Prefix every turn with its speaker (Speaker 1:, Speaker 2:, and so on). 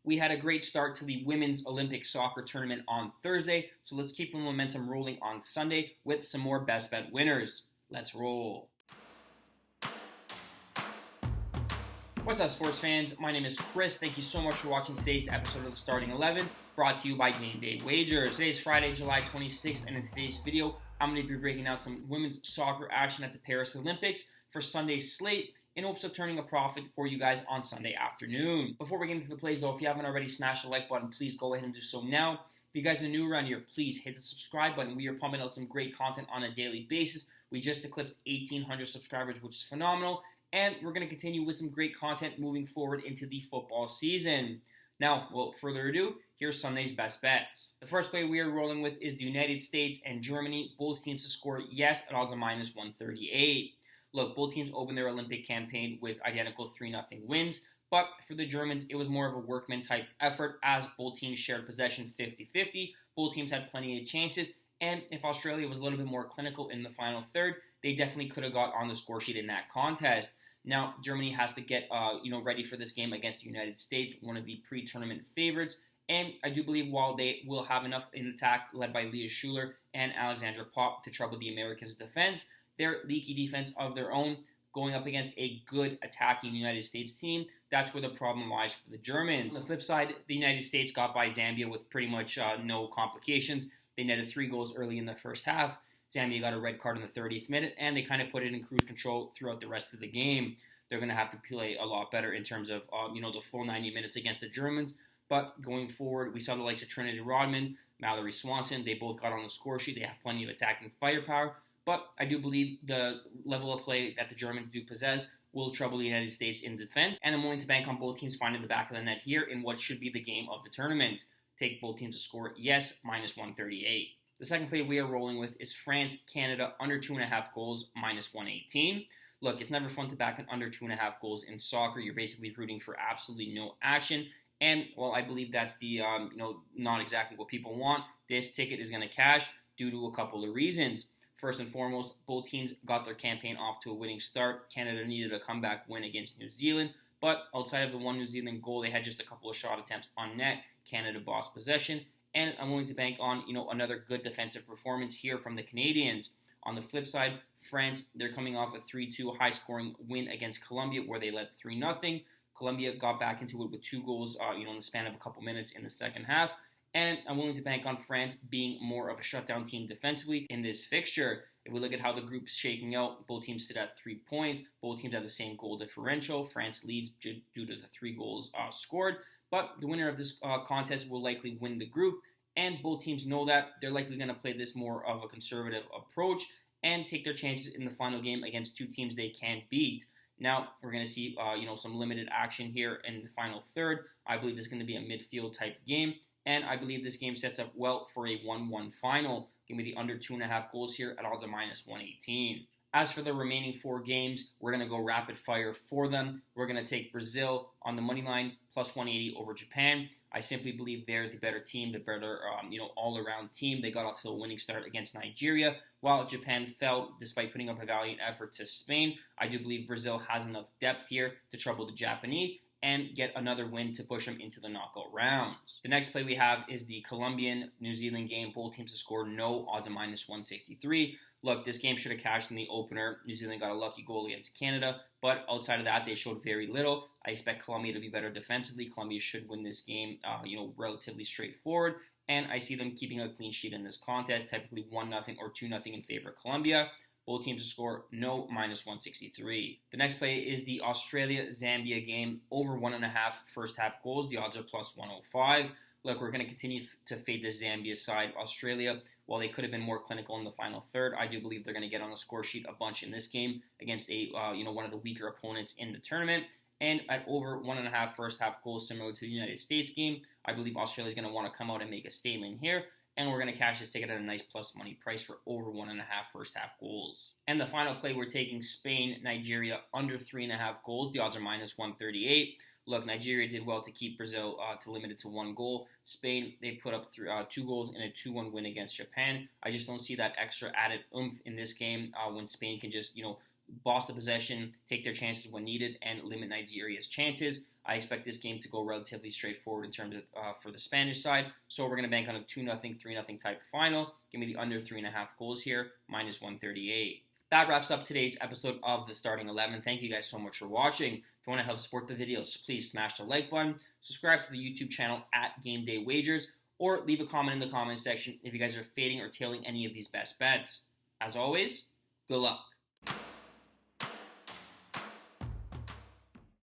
Speaker 1: We had a great start to the Women's Olympic Soccer Tournament on Thursday, so let's keep the momentum rolling on Sunday with some more best bet winners. Let's roll. What's up, sports fans? My name is Chris. Thank you so much for watching today's episode of the Starting 11, brought to you by Game Day Wagers. Today is Friday, July 26th, and in today's video, I'm going to be breaking out some women's soccer action at the Paris Olympics for Sunday's slate, in hopes of turning a profit for you guys on Sunday afternoon. Before we get into the plays though, if you haven't already, smash the like button. Please go ahead and do so now. If you guys are new around here, please hit the subscribe button. We are pumping out some great content on a daily basis. We just eclipsed 1,800 subscribers, which is phenomenal. And we're going to continue with some great content moving forward into the football season. Now, without further ado, here's Sunday's best bets. The first play we are rolling with is the United States and Germany, both teams to score yes at odds of minus 138. Look, both teams opened their Olympic campaign with identical 3-0 wins, but for the Germans, it was more of a workman-type effort as both teams shared possession 50-50. Both teams had plenty of chances, and if Australia was a little bit more clinical in the final third, they definitely could have got on the score sheet in that contest. Now, Germany has to get ready for this game against the United States, one of the pre-tournament favorites, and I do believe while they will have enough in attack led by Leah Schuler and Alexandra Popp to trouble the Americans' defense, their leaky defense of their own, going up against a good attacking United States team, that's where the problem lies for the Germans. On the flip side, the United States got by Zambia with pretty much no complications. They netted 3 goals early in the first half. Zambia got a red card in the 30th minute, and they kind of put it in cruise control throughout the rest of the game. They're going to have to play a lot better in terms of the full 90 minutes against the Germans. But going forward, we saw the likes of Trinity Rodman, Mallory Swanson. They both got on the score sheet. They have plenty of attacking firepower. But I do believe the level of play that the Germans do possess will trouble the United States in defense. And I'm willing to bank on both teams finding the back of the net here in what should be the game of the tournament. Take both teams to score yes, minus 138. The second play we are rolling with is France-Canada under 2.5 goals, minus 118. Look, it's never fun to back an under 2.5 goals in soccer. You're basically rooting for absolutely no action. And while I believe that's the not exactly what people want, this ticket is going to cash due to a couple of reasons. First and foremost, both teams got their campaign off to a winning start. Canada needed a comeback win against New Zealand, but outside of the one New Zealand goal, they had just a couple of shot attempts on net. Canada bossed possession, and I'm willing to bank on another good defensive performance here from the Canadians. On the flip side, France, they're coming off a 3-2 high-scoring win against Colombia where they led 3-0. Colombia got back into it with 2 goals, in the span of a couple minutes in the second half. And I'm willing to bank on France being more of a shutdown team defensively in this fixture. If we look at how the group's shaking out, both teams sit at 3 points. Both teams have the same goal differential. France leads due to the 3 goals scored. But the winner of this contest will likely win the group. And both teams know that. They're likely going to play this more of a conservative approach and take their chances in the final game against 2 teams they can't beat. Now, we're going to see some limited action here in the final third. I believe this is going to be a midfield type game. And I believe this game sets up well for a 1-1 final. Give me the under 2.5 goals here at odds of minus 118. As for the remaining 4 games, we're going to go rapid fire for them. We're going to take Brazil on the money line, plus 180 over Japan. I simply believe they're the better team, the better, all-around team. They got off to a winning start against Nigeria, while Japan fell despite putting up a valiant effort to Spain. I do believe Brazil has enough depth here to trouble the Japanese and get another win to push them into the knockout rounds. The next play we have is the Colombian-New Zealand game. Both teams to score no, odds of minus 163. Look, this game should have cashed in the opener. New Zealand got a lucky goal against Canada, but outside of that, they showed very little. I expect Colombia to be better defensively. Colombia should win this game, relatively straightforward, and I see them keeping a clean sheet in this contest, typically 1-0 or 2-0 in favor of Colombia. Both teams to score no, minus 163. The next play is the Australia-Zambia game, over 1.5 first half goals. The odds are plus 105. Look, we're going to continue to fade the Zambia side. Australia, while they could have been more clinical in the final third, I do believe they're going to get on the score sheet a bunch in this game against one of the weaker opponents in the tournament. And at over 1.5 first half goals, similar to the United States game, I believe Australia is going to want to come out and make a statement here. And we're going to cash this ticket at a nice plus money price for over 1.5 first half goals. And the final play, we're taking Spain, Nigeria under 3.5 goals. The odds are minus 138. Look, Nigeria did well to keep Brazil to limit it to 1 goal. Spain, they put up 2 goals in a 2-1 win against Japan. I just don't see that extra added oomph in this game when Spain can just, boss the possession, take their chances when needed, and limit Nigeria's chances. I expect this game to go relatively straightforward in terms of for the Spanish side. So we're going to bank on a 2-0, 3-0 type final. Give me the under 3.5 goals here, minus 138. That wraps up today's episode of the Starting 11. Thank you guys so much for watching. If you want to help support the videos, please smash the like button, subscribe to the YouTube channel at Game Day Wagers, or leave a comment in the comment section if you guys are fading or tailing any of these best bets. As always, good luck.